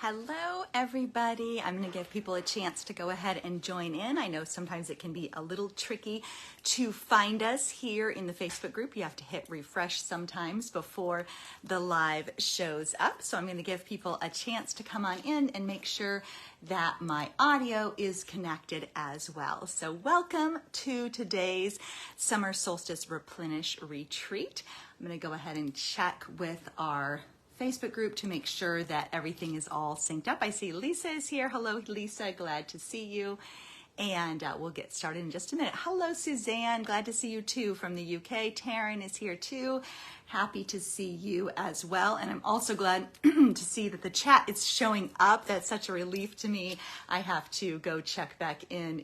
Hello, everybody. I'm going to give people a chance to go ahead and join in. I know sometimes it can be a little tricky to find us here in the Facebook group. You have to hit refresh sometimes before the live shows up. So I'm going to give people a chance to come on in and make sure that my audio is connected as well. So welcome to today's Summer Solstice Replenish Retreat. I'm going to go ahead and check with our Facebook group to make sure that everything is all synced up. I see Lisa is here. Hello, Lisa. Glad to see you. And we'll get started in just a minute. Hello, Suzanne. Glad to see you too from the UK. Taryn is here too. Happy to see you as well. And I'm also glad to see that the chat is showing up. That's such a relief to me. I have to go check back in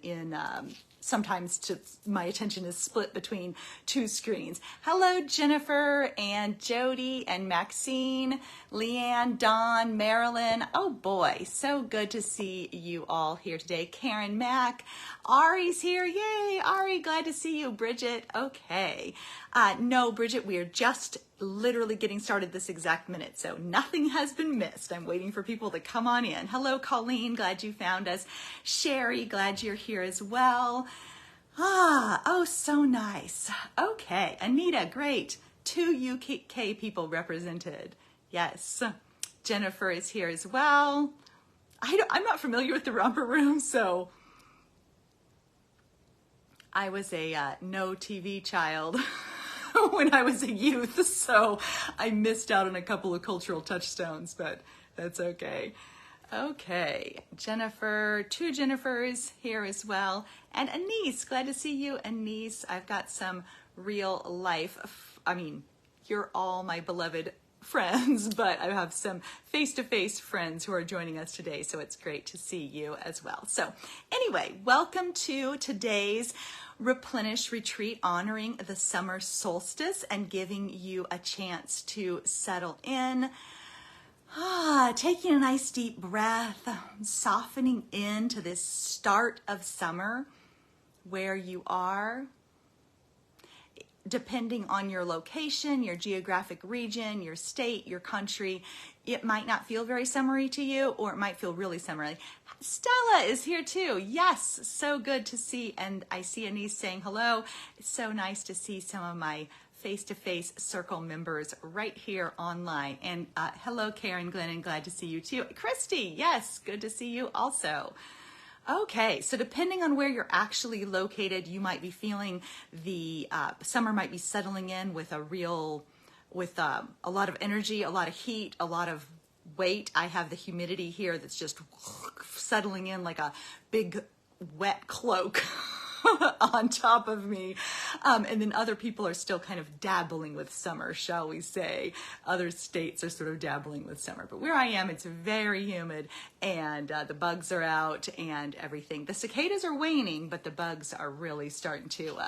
sometimes my attention is split between two screens. Hello, Jennifer and Jody and Maxine, Leanne, Dawn, Marilyn. Oh boy, so good to see you all here today. Karen Mack, Ari's here. Yay, Ari, glad to see you. Bridget, okay. No, Bridget, we are just literally getting started this exact minute, so nothing has been missed. I'm waiting for people to come on in. Hello, Colleen, glad you found us. Sherry, glad you're here as well. Oh, so nice. Okay, Anita, great. 2 UK people represented. Yes, Jennifer is here as well. I'm not familiar with the romper room, so I was a no TV child when I was a youth, so I missed out on a couple of cultural touchstones, but that's okay. Okay, Jennifer, 2 Jennifers here as well, and Anise, glad to see you, Anise. I've got some real life, you're all my beloved friends, but I have some face-to-face friends who are joining us today, so it's great to see you as well. So anyway, welcome to today's Replenish Retreat, honoring the summer solstice and giving you a chance to settle in. Taking a nice deep breath, softening into this start of summer where you are. Depending on your location, your geographic region, your state, your country, it might not feel very summery to you, or it might feel really summery. Stella is here too. Yes, so good to see. And I see Anise saying hello. It's so nice to see some of my face-to-face circle members right here online. And hello, Karen, Glennon, glad to see you too. Christy, yes, good to see you also. Okay, so depending on where you're actually located, you might be feeling the summer might be settling in with a lot of energy, a lot of heat, a lot of weight. I have the humidity here that's just settling in like a big wet cloak on top of me. And then other people are still kind of dabbling with summer, shall we say. Other states are sort of dabbling with summer. But where I am, it's very humid, and the bugs are out and everything. The cicadas are waning, but the bugs are really starting to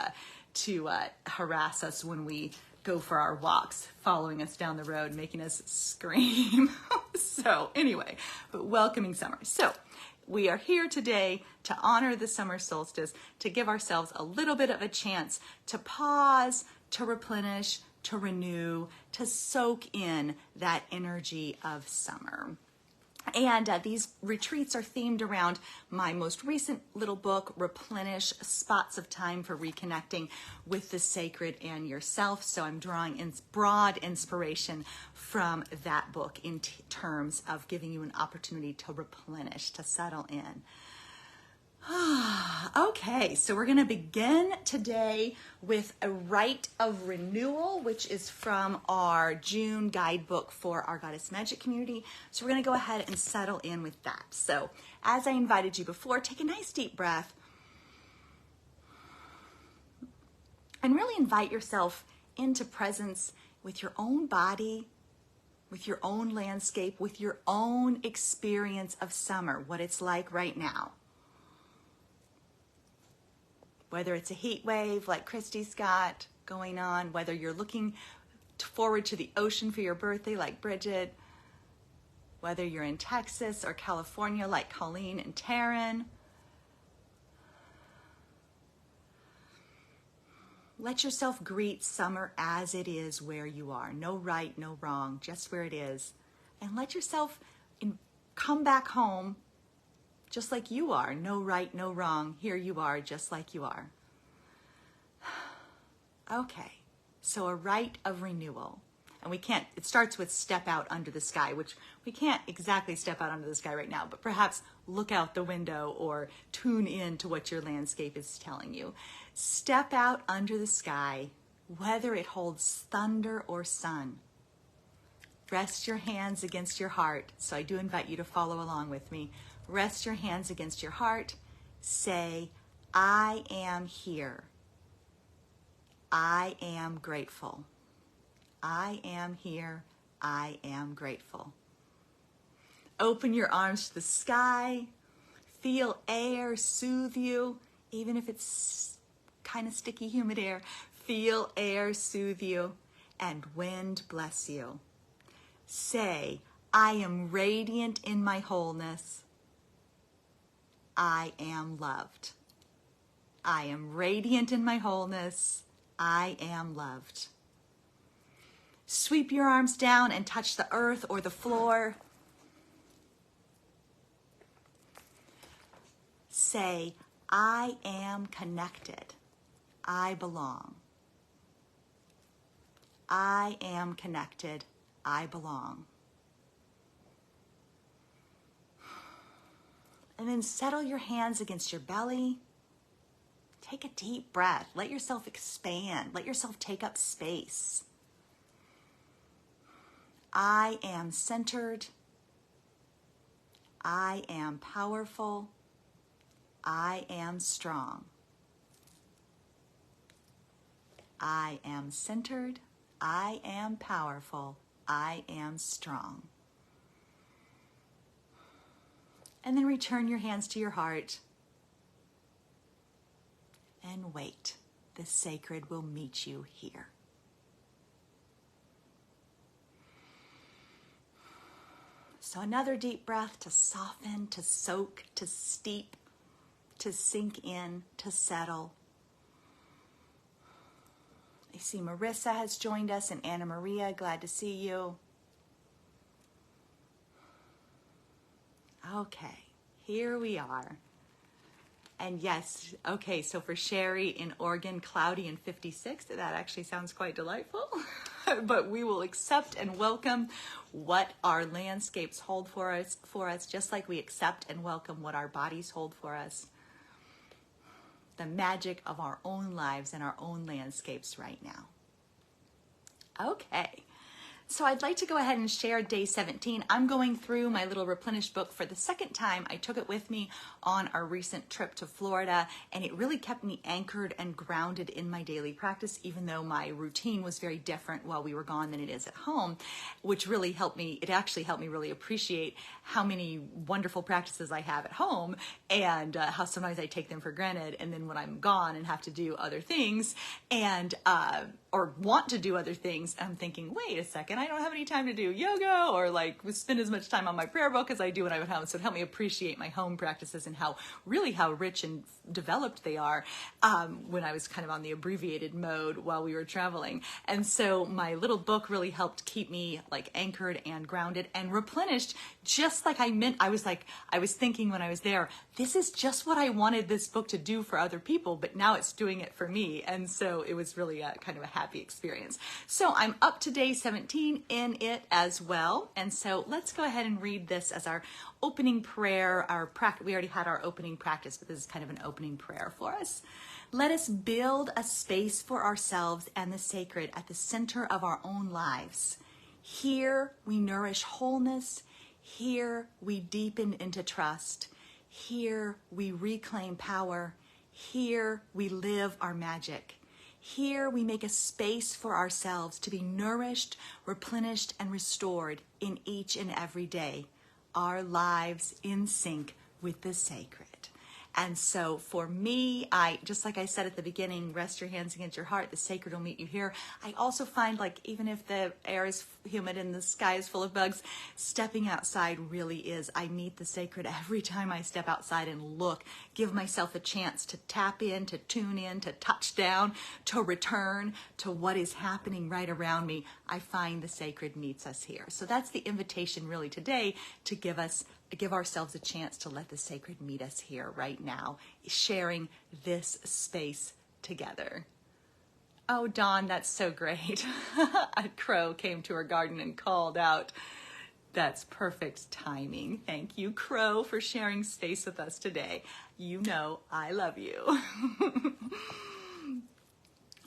harass us when we go for our walks, following us down the road, making us scream. So anyway, but welcoming summer. So we are here today to honor the summer solstice, to give ourselves a little bit of a chance to pause, to replenish, to renew, to soak in that energy of summer. And these retreats are themed around my most recent little book, Replenish, Spots of Time for Reconnecting with the Sacred and Yourself. So I'm drawing in broad inspiration from that book in terms of giving you an opportunity to replenish, to settle in. Okay, so we're going to begin today with a rite of renewal, which is from our June guidebook for our Goddess Magic community. So we're going to go ahead and settle in with that. So as I invited you before, take a nice deep breath and really invite yourself into presence with your own body, with your own landscape, with your own experience of summer, what it's like right now. Whether it's a heat wave like Christy's got going on, whether you're looking forward to the ocean for your birthday like Bridget, whether you're in Texas or California like Colleen and Taryn. Let yourself greet summer as it is where you are. No right, no wrong, just where it is. And let yourself come back home just like you are. No right, no wrong. Here you are, just like you are. Okay, so a rite of renewal. And it starts with step out under the sky, which we can't exactly step out under the sky right now, but perhaps look out the window or tune in to what your landscape is telling you. Step out under the sky, whether it holds thunder or sun. Rest your hands against your heart. So I do invite you to follow along with me. Rest your hands against your heart. Say, I am here. I am grateful. I am here. I am grateful. Open your arms to the sky. Feel air soothe you, even if it's kind of sticky, humid air. Feel air soothe you and wind bless you. Say, I am radiant in my wholeness. I am loved. I am radiant in my wholeness. I am loved. Sweep your arms down and touch the earth or the floor. Say, I am connected. I belong. I am connected. I belong. And then settle your hands against your belly. Take a deep breath. Let yourself expand. Let yourself take up space. I am centered. I am powerful. I am strong. I am centered. I am powerful. I am strong. And then return your hands to your heart and wait. The sacred will meet you here. So another deep breath to soften, to soak, to steep, to sink in, to settle. I see Marissa has joined us and Anna Maria. Glad to see you. Okay, here we are. And yes, okay, so for Sherry in Oregon, cloudy and 56. That actually sounds quite delightful. But we will accept and welcome what our landscapes hold for us, just like we accept and welcome what our bodies hold for us. The magic of our own lives and our own landscapes right now. Okay. So I'd like to go ahead and share day 17. I'm going through my little Replenish book for the second time. I took it with me on our recent trip to Florida, and it really kept me anchored and grounded in my daily practice, even though my routine was very different while we were gone than it is at home, which really helped me. It actually helped me really appreciate how many wonderful practices I have at home and how sometimes I take them for granted. And then when I'm gone and have to do other things and or want to do other things, I'm thinking, wait a second, I don't have any time to do yoga or like spend as much time on my prayer book as I do when I'm at home. So it helped me appreciate my home practices and how rich and developed they are when I was kind of on the abbreviated mode while we were traveling. And so my little book really helped keep me like anchored and grounded and replenished, just like I meant. I was thinking when I was there, this is just what I wanted this book to do for other people, but now it's doing it for me. And so it was really kind of a happy experience. So I'm up to day 17 in it as well. And so let's go ahead and read this as our opening prayer. We already had our opening practice, but this is kind of an opening prayer for us. Let us build a space for ourselves and the sacred at the center of our own lives. Here we nourish wholeness. Here we deepen into trust. Here we reclaim power. Here we live our magic. Here we make a space for ourselves to be nourished, replenished, and restored in each and every day. Our lives in sync with the sacred. And so for me, just like I said at the beginning, rest your hands against your heart, the sacred will meet you here. I also find like even if the air is humid and the sky is full of bugs, stepping outside really is. I meet the sacred every time I step outside and look, give myself a chance to tap in, to tune in, to touch down, to return to what is happening right around me. I find the sacred meets us here. So that's the invitation really today, to give us give ourselves a chance to let the sacred meet us here right now, sharing this space together. Oh, Dawn, that's so great. A crow came to her garden and called out. That's perfect timing. Thank you, Crow, for sharing space with us today. You know I love you.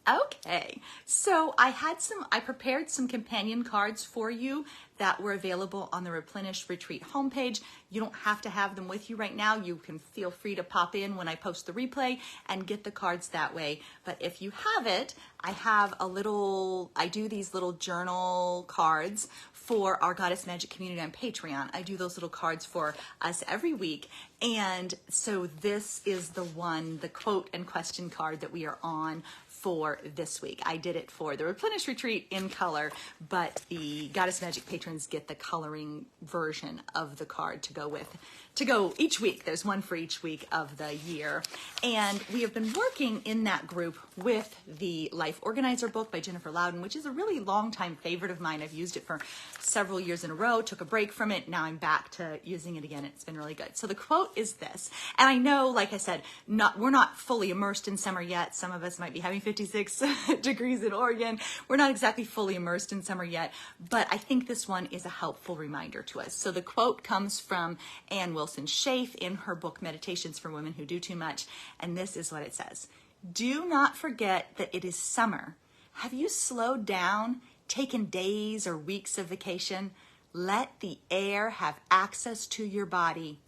Okay, so I prepared some companion cards for you that were available on the Replenish Retreat homepage. You don't have to have them with you right now. You can feel free to pop in when I post the replay and get the cards that way. But if you have it, I do these little journal cards for our Goddess Magic community on Patreon. I do those little cards for us every week. And so this is the quote and question card that we are on for this week. I did it for the Replenish Retreat in color, but the Goddess Magic patrons get the coloring version of the card to go each week. There's one for each week of the year. And we have been working in that group with the Life Organizer book by Jennifer Loudon, which is a really long time favorite of mine. I've used it for several years in a row, took a break from it. Now I'm back to using it again. It's been really good. So the quote is this, and I know, like I said, we're not fully immersed in summer yet. Some of us might be having 56 degrees in Oregon. We're not exactly fully immersed in summer yet, but I think this one is a helpful reminder to us. So the quote comes from Ann Wilson Schaaf in her book, Meditations for Women Who Do Too Much, and this is what it says. Do not forget that it is summer. Have you slowed down, taken days or weeks of vacation? Let the air have access to your body.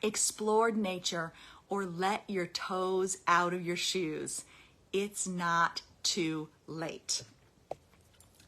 Explored nature, or let your toes out of your shoes. It's not too late.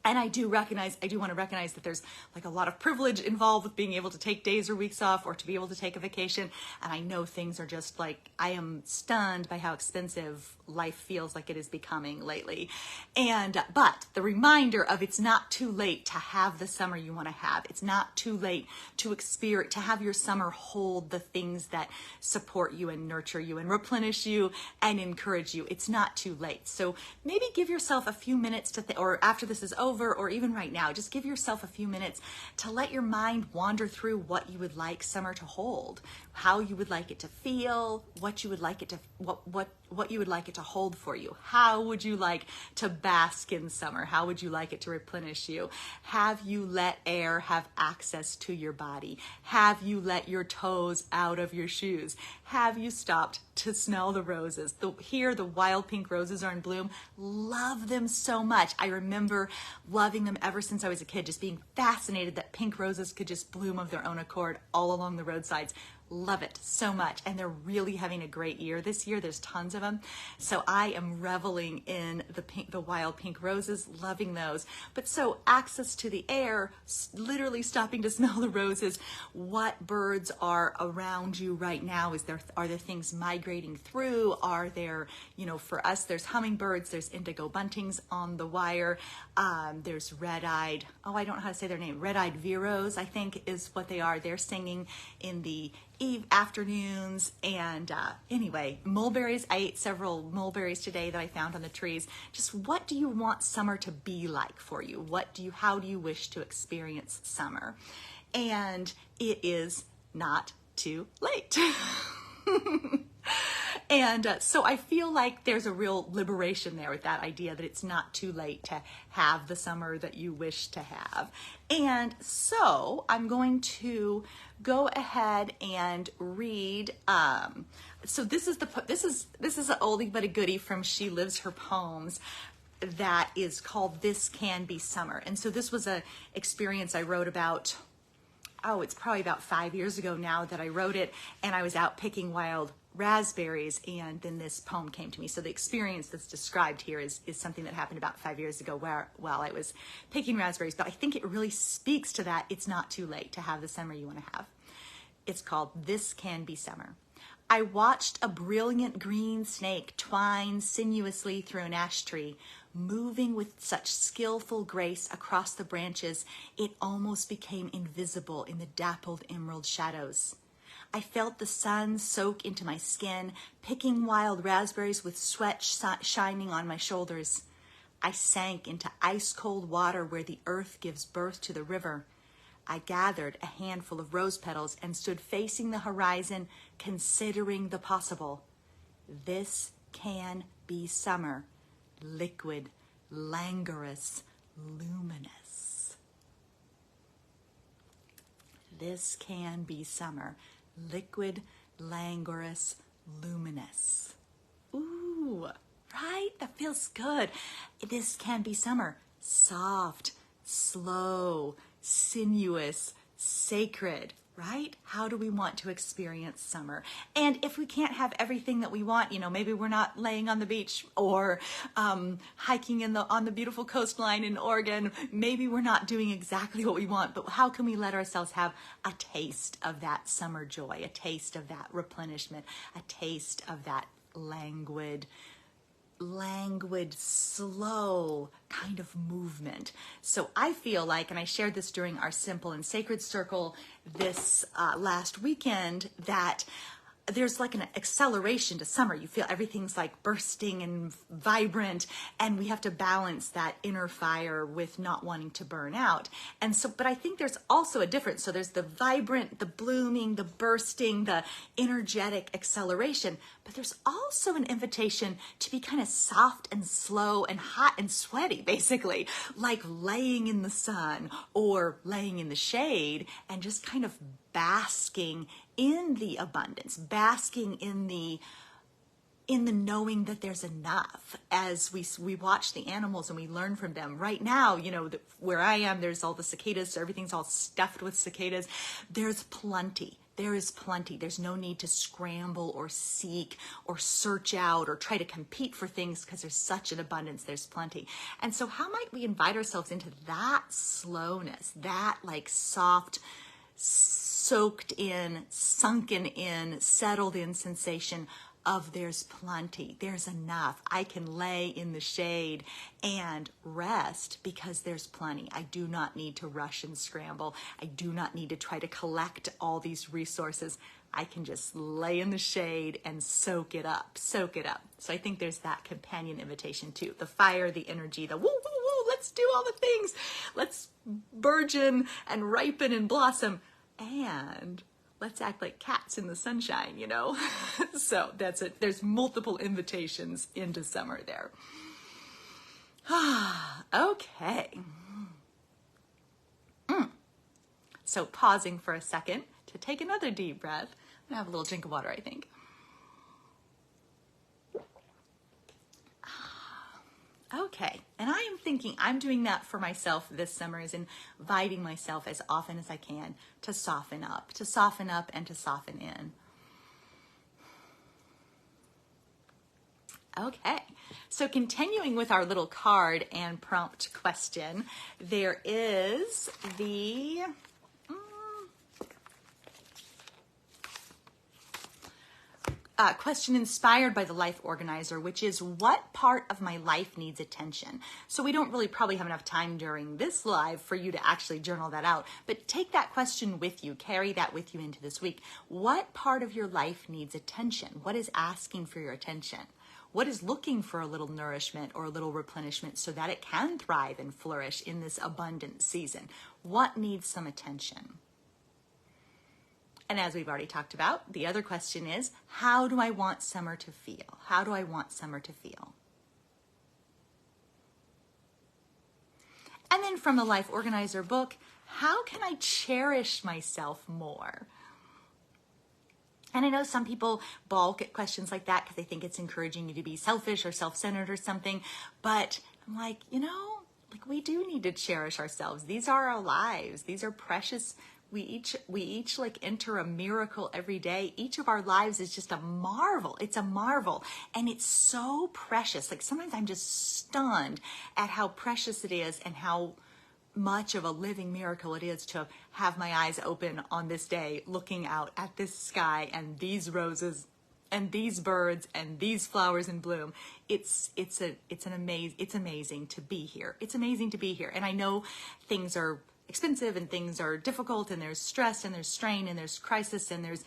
And I do want to recognize that there's like a lot of privilege involved with being able to take days or weeks off or to be able to take a vacation. And I know things are just like, I am stunned by how expensive life feels like it is becoming lately. But the reminder of it's not too late to have the summer you want to have. It's not too late to have your summer hold the things that support you and nurture you and replenish you and encourage you. It's not too late. So maybe give yourself a few minutes or after this is over, or even right now, just give yourself a few minutes to let your mind wander through what you would like summer to hold, how you would like it to feel, what you would like it to what you would like it to hold for you. How would you like to bask in summer? How would you like it to replenish you? Have you let air have access to your body? Have you let your toes out of your shoes? Have you stopped to smell the roses? Here, the wild pink roses are in bloom. Love them so much. I remember loving them ever since I was a kid, just being fascinated that pink roses could just bloom of their own accord all along the roadsides. Love it so much. And they're really having a great year this year. There's tons of them. So I am reveling in the wild pink roses, loving those. But so access to the air, literally stopping to smell the roses. What birds are around you right now? Are there things migrating through? Are there, for us, there's hummingbirds, there's indigo buntings on the wire. There's red-eyed, I don't know how to say their name, red-eyed viros, I think is what they are. They're singing in the afternoons. And anyway, mulberries. I ate several mulberries today that I found on the trees. Just what do you want summer to be like for you? How do you wish to experience summer? And it is not too late. And so I feel like there's a real liberation there with that idea that it's not too late to have the summer that you wish to have. And so I'm going to go ahead and read. So this is an oldie but a goodie from She Lives Her Poems that is called This Can Be Summer. And so this was a experience I wrote about. It's probably about 5 years ago now that I wrote it, and I was out picking wild raspberries, and then this poem came to me. So the experience that's described here is something that happened about 5 years ago while I was picking raspberries, but I think it really speaks to that. It's not too late to have the summer you want to have. It's called This Can Be Summer. I watched a brilliant green snake twine sinuously through an ash tree, moving with such skillful grace across the branches, it almost became invisible in the dappled emerald shadows. I felt the sun soak into my skin, picking wild raspberries with sweat shining on my shoulders. I sank into ice-cold water where the earth gives birth to the river. I gathered a handful of rose petals and stood facing the horizon, considering the possible. This can be summer, liquid, languorous, luminous. This can be summer, liquid, languorous, luminous. Ooh, right? That feels good. This can be summer, soft, slow, sinuous, sacred, right? How do we want to experience summer? And if we can't have everything that we want, maybe we're not laying on the beach or hiking on the beautiful coastline in Oregon. Maybe we're not doing exactly what we want, but how can we let ourselves have a taste of that summer joy, a taste of that replenishment, a taste of that languid, slow kind of movement. So I feel like, and I shared this during our Simple and Sacred Circle this last weekend, that there's like an acceleration to summer. You feel everything's like bursting and vibrant, and we have to balance that inner fire with not wanting to burn out. And so, but I think there's also a difference. So there's the vibrant, the blooming, the bursting, the energetic acceleration, but there's also an invitation to be kind of soft and slow and hot and sweaty, basically, like laying in the sun or laying in the shade and just kind of basking in the abundance, basking in the knowing that there's enough. As we watch the animals and we learn from them. Right now, where I am, there's all the cicadas, so everything's all stuffed with cicadas. There's plenty. There is plenty. There's no need to scramble or seek or search out or try to compete for things because there's such an abundance. There's plenty. And so how might we invite ourselves into that slowness, that like soft, soaked in, sunken in, settled in sensation of there's plenty, there's enough. I can lay in the shade and rest because there's plenty. I do not need to rush and scramble. I do not need to try to collect all these resources. I can just lay in the shade and soak it up, soak it up. So I think there's that companion invitation too. The fire, the energy, the woo, woo, woo, let's do all the things. Let's burgeon and ripen and blossom. And let's act like cats in the sunshine, So that's it. There's multiple invitations into summer there. Okay. So pausing for a second to take another deep breath. I'm gonna have a little drink of water, I think. Okay, and I am thinking I'm doing that for myself this summer, is inviting myself as often as I can to soften up and to soften in. Okay, so continuing with our little card and prompt question, there is the question inspired by the Life Organizer, which is, what part of my life needs attention? So we don't really probably have enough time during this live for you to actually journal that out, but take that question with you, carry that with you into this week. What part of your life needs attention? What is asking for your attention? What is looking for a little nourishment or a little replenishment so that it can thrive and flourish in this abundant season? What needs some attention? And as we've already talked about, the other question is, how do I want summer to feel? How do I want summer to feel? And then from the Life Organizer book, how can I cherish myself more? And I know some people balk at questions like that because they think it's encouraging you to be selfish or self-centered or something. But I'm like, we do need to cherish ourselves. These are our lives. These are precious. We each like enter a miracle every day. Each of our lives is just a marvel. It's a marvel. And it's so precious. Like sometimes I'm just stunned at how precious it is and how much of a living miracle it is to have my eyes open on this day, looking out at this sky and these roses and these birds and these flowers in bloom. It's amazing to be here. It's amazing to be here. And I know things are expensive and things are difficult and there's stress and there's strain and there's crisis and there's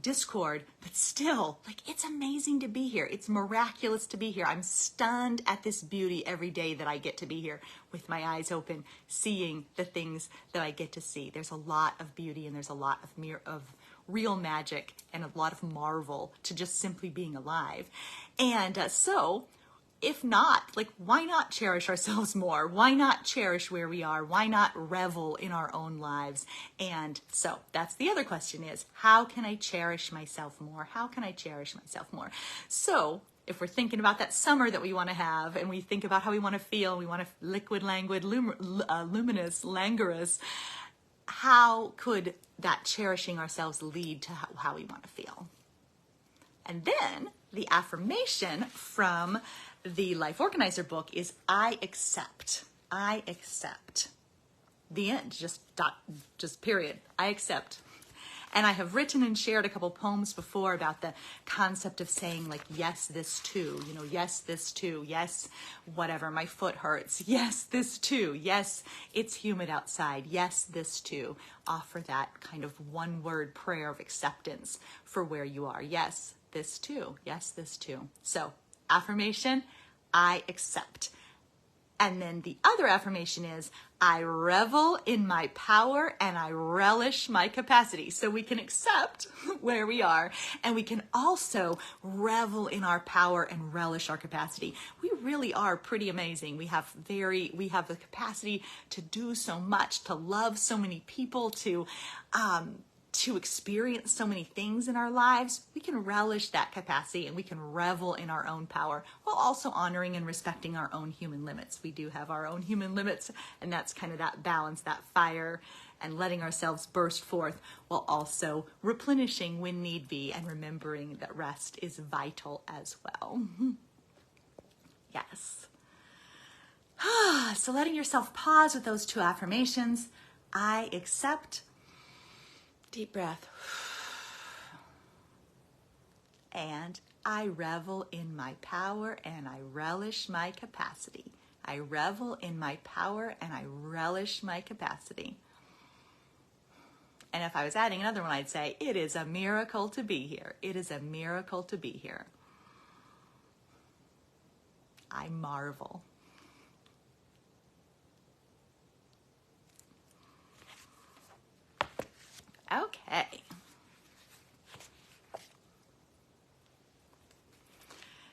discord, but still, like, it's amazing to be here. It's miraculous to be here. I'm stunned at this beauty every day that I get to be here with my eyes open, seeing the things that I get to see. There's a lot of beauty and there's a lot of real magic and a lot of marvel to just simply being alive. And so if not, like, why not cherish ourselves more? Why not cherish where we are? Why not revel in our own lives? And so that's the other question is, how can I cherish myself more? How can I cherish myself more? So if we're thinking about that summer that we want to have, and we think about how we want to feel, we want to liquid, languid, luminous, languorous, how could that cherishing ourselves lead to how we want to feel? And then the affirmation from the Life Organizer book is, I accept. I accept. The end. Just period. I accept. And I have written and shared a couple poems before about the concept of saying, like, yes, this too, yes, this too, yes, whatever, my foot hurts, yes, this too, yes, it's humid outside, yes, this too. Offer that kind of one word prayer of acceptance for where you are. Yes, this too, yes, this too. So affirmation, I accept. And then the other affirmation is, I revel in my power and I relish my capacity. So we can accept where we are, and we can also revel in our power and relish our capacity. We really are pretty amazing. We have the capacity to do so much, to love so many people, to experience so many things in our lives. We can relish that capacity and we can revel in our own power while also honoring and respecting our own human limits. We do have our own human limits, and that's kind of that balance, that fire, and letting ourselves burst forth while also replenishing when need be and remembering that rest is vital as well. Yes. So letting yourself pause with those two affirmations. I accept. Deep breath. And I revel in my power and I relish my capacity. I revel in my power and I relish my capacity. And if I was adding another one, I'd say, it is a miracle to be here. It is a miracle to be here. I marvel. Okay.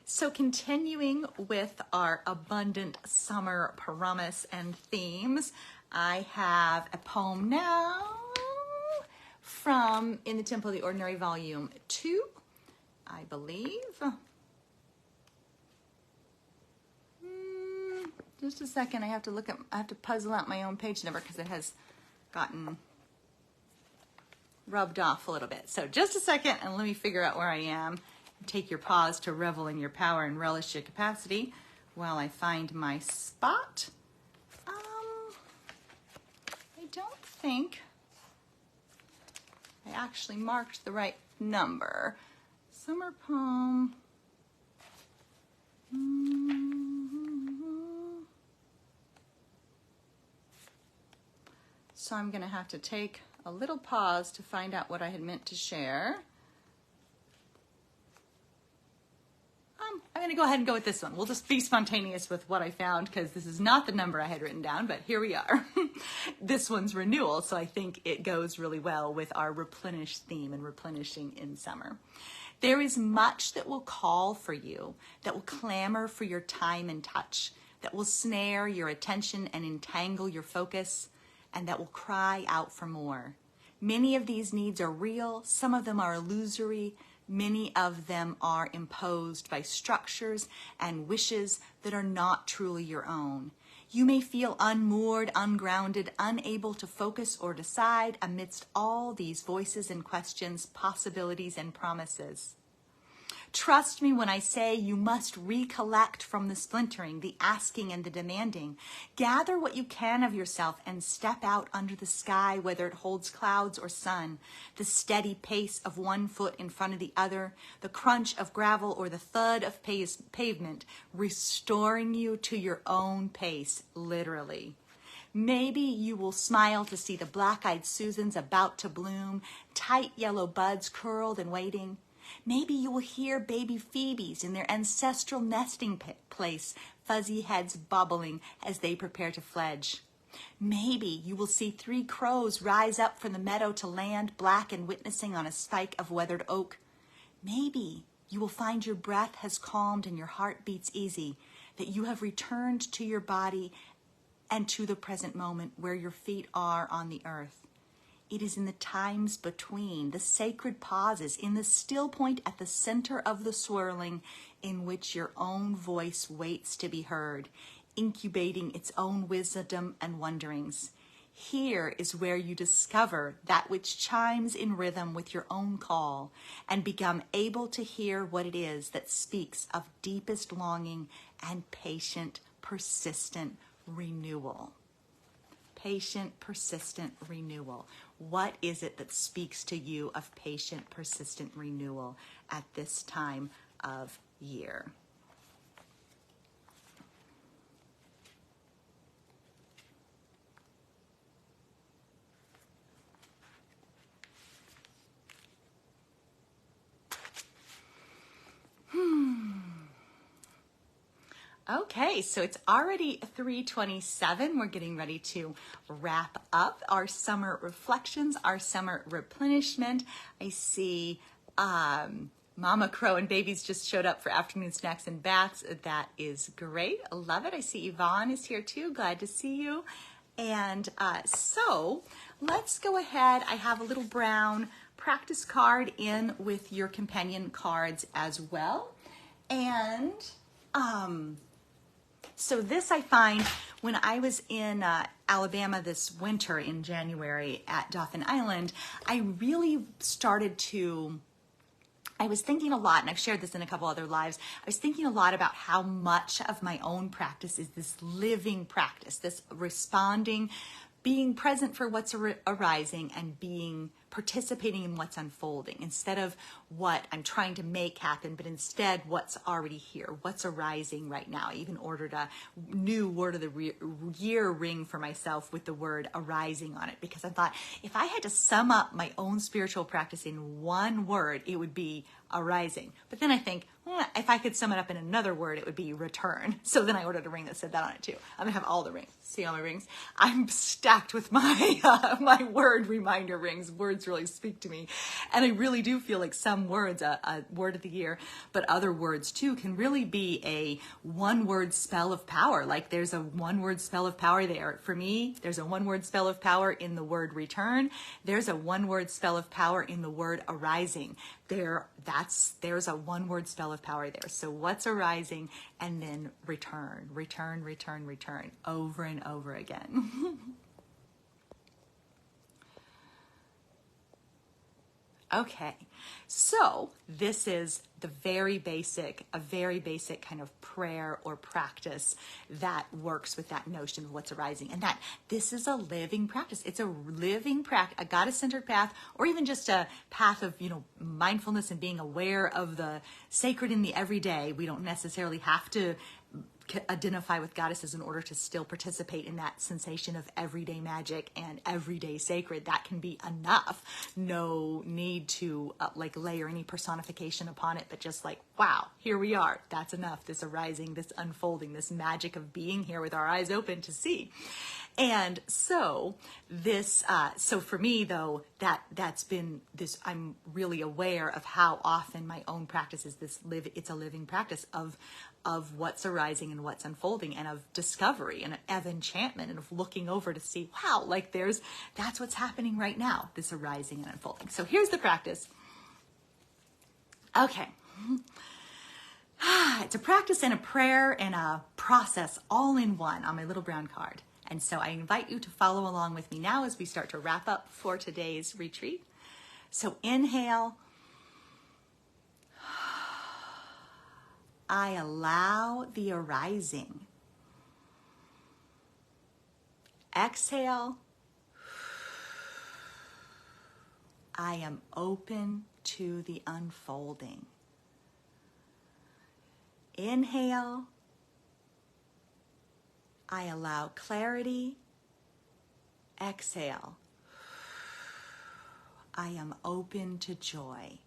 So continuing with our abundant summer promise and themes, I have a poem now from In the Temple of the Ordinary, Volume 2, I believe. Just a second, I have to puzzle out my own page number because it has gotten rubbed off a little bit. So just a second, and let me figure out where I am. Take your pause to revel in your power and relish your capacity while I find my spot. I don't think I actually marked the right number. Summer poem. So I'm going to have to take a little pause to find out what I had meant to share. I'm going to go ahead and go with this one. We'll just be spontaneous with what I found because this is not the number I had written down, but here we are. This one's renewal, so I think it goes really well with our replenish theme and replenishing in summer. There is much that will call for you, that will clamor for your time and touch, that will snare your attention and entangle your focus, and that will cry out for more. Many of these needs are real, some of them are illusory, many of them are imposed by structures and wishes that are not truly your own. You may feel unmoored, ungrounded, unable to focus or decide amidst all these voices and questions, possibilities and promises. Trust me when I say you must recollect from the splintering, the asking and the demanding. Gather what you can of yourself and step out under the sky, whether it holds clouds or sun. The steady pace of one foot in front of the other, the crunch of gravel or the thud of pavement, restoring you to your own pace, literally. Maybe you will smile to see the black-eyed Susans about to bloom, tight yellow buds curled and waiting. Maybe you will hear baby Phoebes in their ancestral nesting place, fuzzy heads bobbling as they prepare to fledge. Maybe you will see 3 crows rise up from the meadow to land, black and witnessing on a spike of weathered oak. Maybe you will find your breath has calmed and your heart beats easy, that you have returned to your body and to the present moment where your feet are on the earth. It is in the times between, the sacred pauses, in the still point at the center of the swirling, in which your own voice waits to be heard, incubating its own wisdom and wonderings. Here is where you discover that which chimes in rhythm with your own call and become able to hear what it is that speaks of deepest longing and patient, persistent renewal. Patient, persistent renewal. What is it that speaks to you of patient, persistent renewal at this time of year? Okay, so it's already 3:27. We're getting ready to wrap up our summer reflections, our summer replenishment. I see Mama Crow and babies just showed up for afternoon snacks and baths. That is great. I love it. I see Yvonne is here too. Glad to see you. And so let's go ahead. I have a little brown practice card in with your companion cards as well. And so this I find when I was in Alabama this winter in January at Dauphin Island, I really started to, I was thinking a lot, and I've shared this in a couple other lives, I was thinking a lot about how much of my own practice is this living practice, this responding, being present for what's arising and participating in what's unfolding instead of what I'm trying to make happen, but instead what's already here, what's arising right now. I even ordered a new word of the year ring for myself with the word arising on it, because I thought if I had to sum up my own spiritual practice in one word, it would be arising. But then I think, if I could sum it up in another word, it would be return. So then I ordered a ring that said that on it too. I'm gonna have all the rings. See all my rings? I'm stacked with my my word reminder rings. Words really speak to me, and I really do feel like some words, a word of the year, but other words too, can really be a one-word spell of power. Like there's a one-word spell of power there. For me, there's a one-word spell of power in the word return. There's a one-word spell of power in the word arising. There's a one-word spell of power there. So what's arising, and then return, return, return, return, over and over again. Okay, so this is a very basic kind of prayer or practice that works with that notion of what's arising, and that this is a living practice. It's a living practice, a goddess-centered path, or even just a path of, mindfulness and being aware of the sacred in the everyday. We don't necessarily have to identify with goddesses in order to still participate in that sensation of everyday magic and everyday sacred. That can be enough. No need to layer any personification upon it, but just like, wow, here we are. That's enough. This arising, this unfolding, this magic of being here with our eyes open to see. And so this, so for me though, that's been this, I'm really aware of how often my own practice is it's a living practice of what's arising and what's unfolding, and of discovery and of enchantment, and of looking over to see, wow, that's what's happening right now, this arising and unfolding. So here's the practice. Okay. It's a practice and a prayer and a process all in one on my little brown card. And so I invite you to follow along with me now as we start to wrap up for today's retreat. So inhale. I allow the arising. Exhale. I am open to the unfolding. Inhale. I allow clarity Exhale. I am open to joy.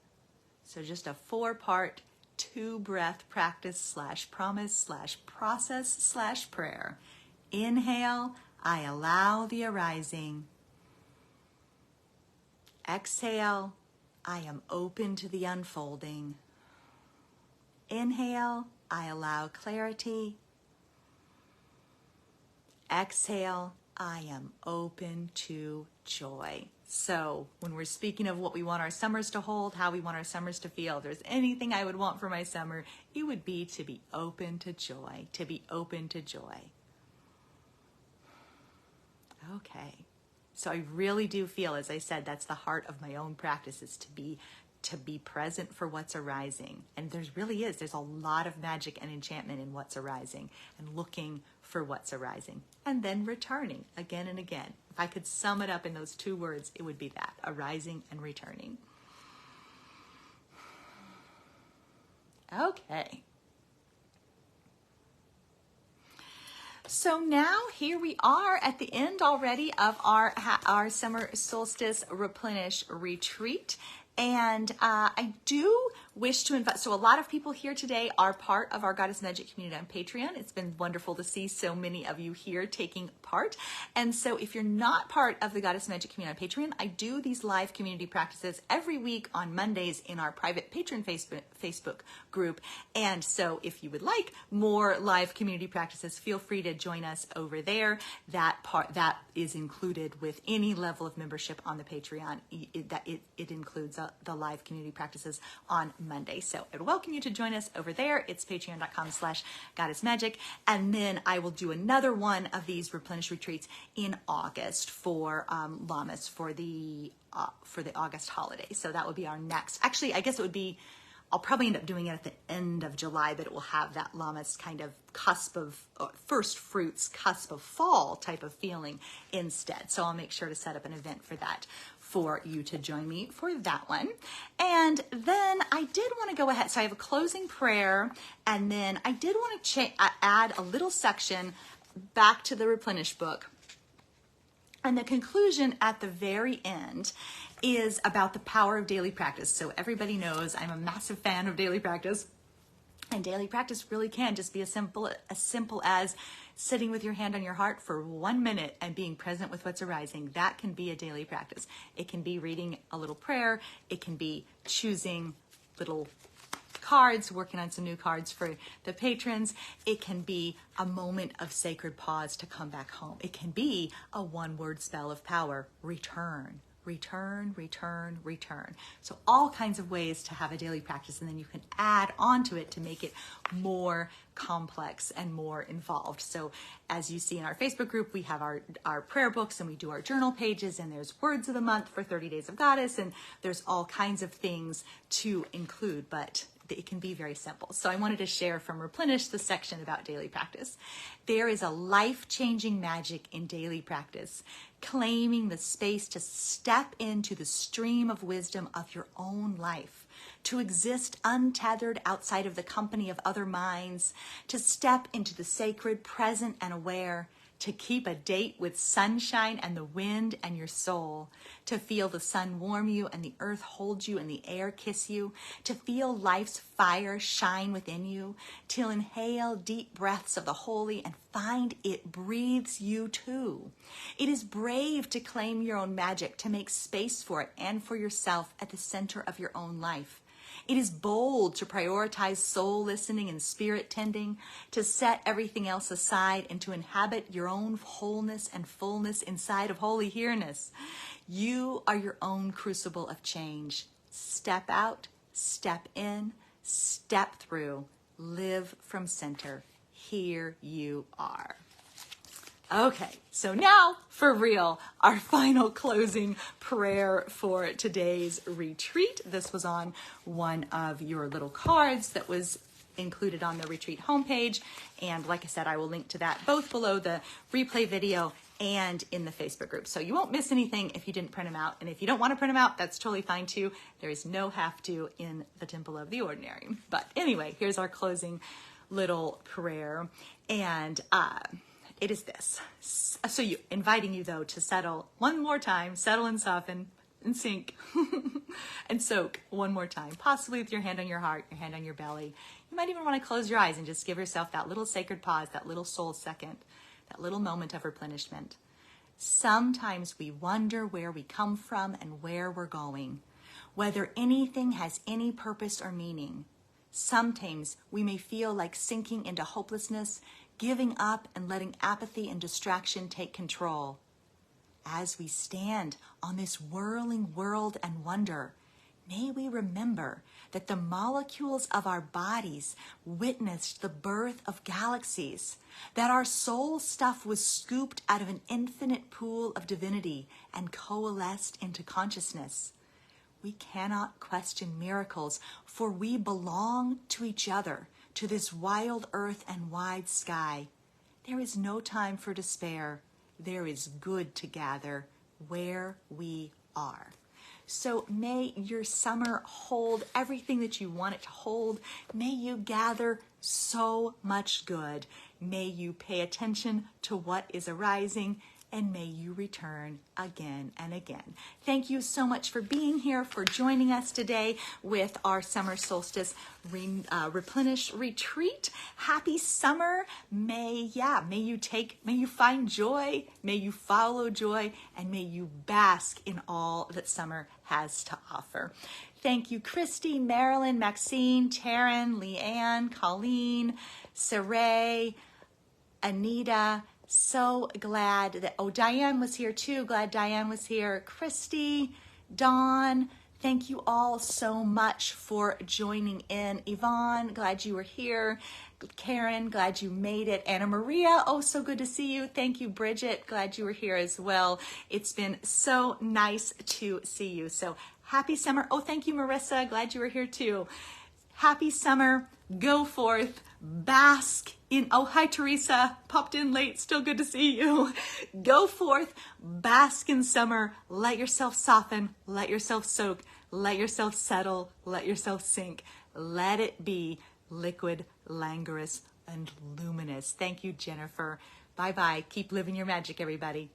So just a 4-part, 2-breath practice / promise / process / prayer. Inhale, I allow the arising. Exhale, I am open to the unfolding. Inhale, I allow clarity. Exhale, I am open to joy. So when we're speaking of what we want our summers to hold, how we want our summers to feel, if there's anything I would want for my summer, it would be to be open to joy, to be open to joy. Okay. So I really do feel, as I said, that's the heart of my own practice, is to be present for what's arising. And there's a lot of magic and enchantment in what's arising, and looking for what's arising, and then returning again and again. If I could sum it up in those 2 words, it would be that: arising and returning. Okay. So now here we are at the end already of our Summer Solstice Replenish retreat. And I do wish to invite, so a lot of people here today are part of our Goddess Magic community on Patreon. It's been wonderful to see so many of you here taking part. And so if you're not part of the Goddess Magic community on Patreon, I do these live community practices every week on Mondays in our private patron Facebook group. And so if you would like more live community practices, feel free to join us over there. That is included with any level of membership on the Patreon. It includes the live community practices on Monday. So I'd welcome you to join us over there. It's patreon.com/goddessmagic. And then I will do another one of these Replenish retreats in August for Lammas for the August holiday. So that would be our next. Actually, I guess it would be, I'll probably end up doing it at the end of July, but it will have that Lammas kind of cusp of first fruits, cusp of fall type of feeling instead. So I'll make sure to set up an event for that, for you to join me for that one. And then I did want to go ahead. So I have a closing prayer, and then I did want to add a little section back to the Replenish book. And the conclusion at the very end is about the power of daily practice. So everybody knows I'm a massive fan of daily practice. And daily practice really can just be as simple as sitting with your hand on your heart for 1 minute and being present with what's arising. That can be a daily practice. It can be reading a little prayer. It can be choosing little cards, working on some new cards for the patrons. It can be a moment of sacred pause to come back home. It can be a 1-word spell of power: return. Return, return, return. So all kinds of ways to have a daily practice, and then you can add onto it to make it more complex and more involved. So as you see in our Facebook group, we have our prayer books, and we do our journal pages, and there's words of the month for 30 Days of Goddess, and there's all kinds of things to include, but it can be very simple. So I wanted to share from Replenish the section about daily practice. There is a life-changing magic in daily practice, claiming the space to step into the stream of wisdom of your own life, to exist untethered outside of the company of other minds, to step into the sacred, present and aware, to keep a date with sunshine and the wind and your soul, to feel the sun warm you and the earth hold you and the air kiss you, to feel life's fire shine within you, to inhale deep breaths of the holy and find it breathes you too. It is brave to claim your own magic, to make space for it and for yourself at the center of your own life. It is bold to prioritize soul listening and spirit tending, to set everything else aside and to inhabit your own wholeness and fullness inside of holy here-ness. You are your own crucible of change. Step out, step in, step through, live from center. Here you are. Okay, so now for real, our final closing prayer for today's retreat. This was on one of your little cards that was included on the retreat homepage. And like I said, I will link to that both below the replay video and in the Facebook group. So you won't miss anything if you didn't print them out. And if you don't want to print them out, that's totally fine too. There is no have to in the Temple of the Ordinary. But anyway, here's our closing little prayer. And It is this. So inviting you though to settle one more time, settle and soften and sink and soak one more time, possibly with your hand on your heart, your hand on your belly. You might even want to close your eyes and just give yourself that little sacred pause, that little soul second, that little moment of replenishment. Sometimes we wonder where we come from and where we're going, whether anything has any purpose or meaning. Sometimes we may feel like sinking into hopelessness, giving up and letting apathy and distraction take control. As we stand on this whirling world and wonder, may we remember that the molecules of our bodies witnessed the birth of galaxies, that our soul stuff was scooped out of an infinite pool of divinity and coalesced into consciousness. We cannot question miracles, for we belong to each other, to this wild earth and wide sky. There is no time for despair. There is good to gather where we are. So may your summer hold everything that you want it to hold. May you gather so much good. May you pay attention to what is arising, and may you return again and again. Thank you so much for being here, for joining us today with our Summer Solstice Replenish retreat. Happy summer. May you find joy, may you follow joy, and may you bask in all that summer has to offer. Thank you, Christy, Marilyn, Maxine, Taryn, Leanne, Colleen, Saray, Anita. So glad that, Diane was here too. Glad Diane was here. Christy, Dawn, thank you all so much for joining in. Yvonne, glad you were here. Karen, glad you made it. Anna Maria, oh, so good to see you. Thank you, Bridget. Glad you were here as well. It's been so nice to see you. So happy summer. Oh, thank you, Marissa. Glad you were here too. Happy summer. Go forth. Bask in, oh, hi, Teresa. Popped in late. Still good to see you. Go forth. Bask in summer. Let yourself soften. Let yourself soak. Let yourself settle. Let yourself sink. Let it be liquid, languorous, and luminous. Thank you, Jennifer. Bye-bye. Keep living your magic, everybody.